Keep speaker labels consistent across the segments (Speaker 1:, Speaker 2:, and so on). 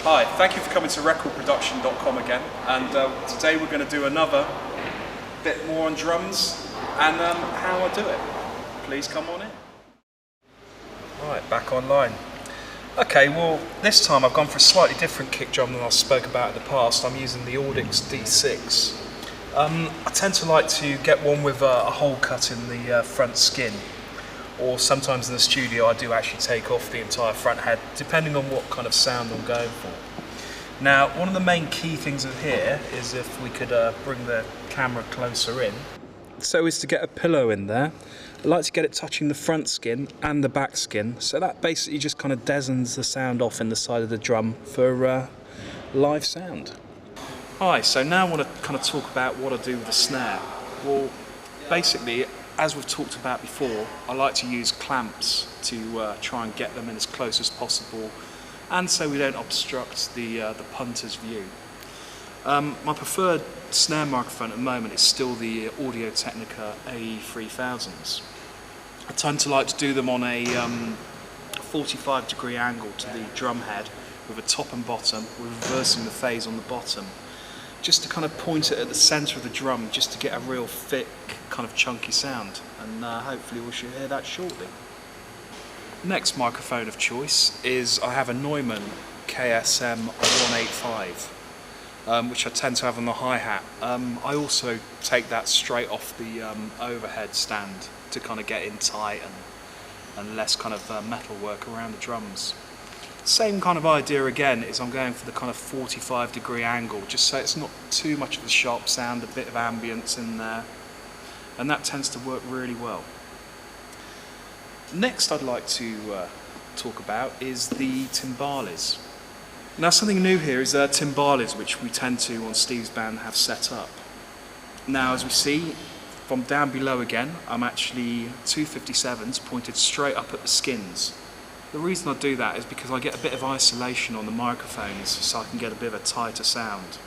Speaker 1: Hi, thank you for coming to recordproduction.com again, and today we're going to do another bit more on drums and how I do it. Please come on in. Right, back online. Okay, well this time I've gone for a slightly different kick drum than I spoke about in the past. I'm using the Audix D6. I tend to like to get one with a hole cut in the front skin, or sometimes in the studio I do actually take off the entire front head, depending on what kind of sound I'm going for. Now, one of the main key things of here is if we could bring the camera closer in, so is to get a pillow in there. I like to get it touching the front skin and the back skin, so that basically just kind of deadens the sound off in the side of the drum for live sound. Alright, so now I want to kind of talk about what I do with the snare. Well, basically, as we've talked about before, I like to use clamps to try and get them in as close as possible, and so we don't obstruct the punter's view. My preferred snare microphone at the moment is still the Audio-Technica AE3000s. I tend to like to do them on a 45-degree angle to the drum head with a top and bottom, with reversing the phase on the bottom, just to kind of point it at the centre of the drum, just to get a real thick, kind of chunky sound, and hopefully we should hear that shortly. Next microphone of choice is I have a Neumann KSM 185, which I tend to have on the hi-hat. I also take that straight off the overhead stand to kind of get in tight and less kind of metal work around the drums. Same kind of idea again, is I'm going for the kind of 45-degree angle, just so it's not too much of a sharp sound, a bit of ambience in there, and that tends to work really well. Next I'd like to talk about is the timbales. Now, something new here is timbales, which we tend to, on Steve's band, have set up. Now, as we see, from down below again, I'm actually 257s pointed straight up at the skins. The reason I do that is because I get a bit of isolation on the microphones, so I can get a bit of a tighter sound.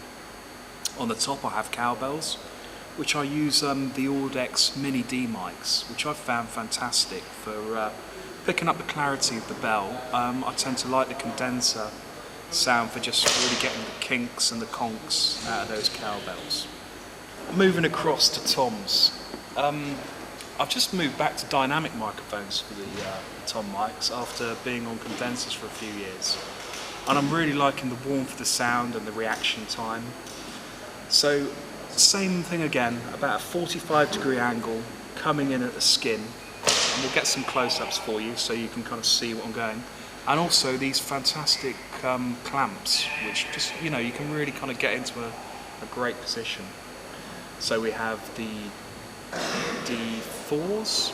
Speaker 1: On the top I have cowbells, which I use the Audix Mini D mics, which I've found fantastic for picking up the clarity of the bell. I tend to like the condenser sound for just really getting the kinks and the conks out of those cowbells. Moving across to toms. I've just moved back to dynamic microphones for the tom mics after being on condensers for a few years, and I'm really liking the warmth of the sound and the reaction time. So same thing again, about a 45-degree angle coming in at the skin, and we'll get some close-ups for you so you can kind of see what I'm going. And also these fantastic clamps, which just, you know, you can really kind of get into a great position. So we have the D4s,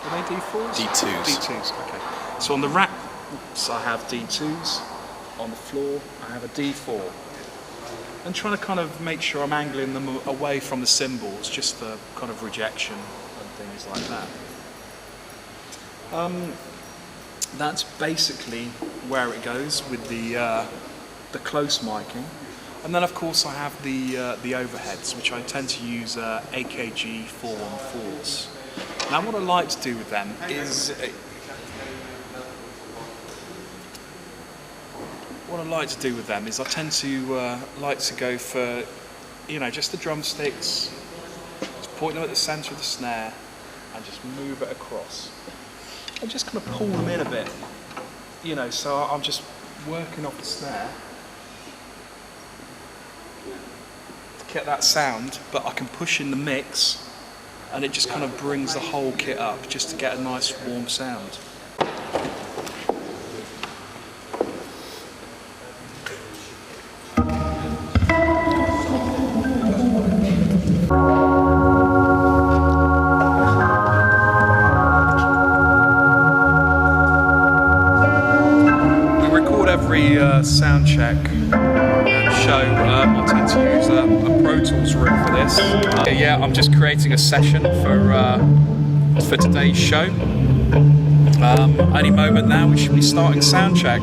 Speaker 1: are they D4s?
Speaker 2: D2s.
Speaker 1: D2s, okay. So on the racks I have D2s, on the floor I have a D4. And trying to kind of make sure I'm angling them away from the cymbals, just for kind of rejection and things like that. That's basically where it goes with the close miking. And then of course I have the overheads, which I tend to use AKG 414s. Now what I like to do with them is I tend to like to go for, you know, just the drumsticks, just point them at the centre of the snare and just move it across. And just kind of pull them in a bit, you know, so I'm just working off the snare to get that sound, but I can push in the mix and it just kind of brings the whole kit up just to get a nice warm sound. Sound check and show. I tend to use a Pro Tools rig for this. Yeah, I'm just creating a session for today's show. Any moment now we should be starting sound check.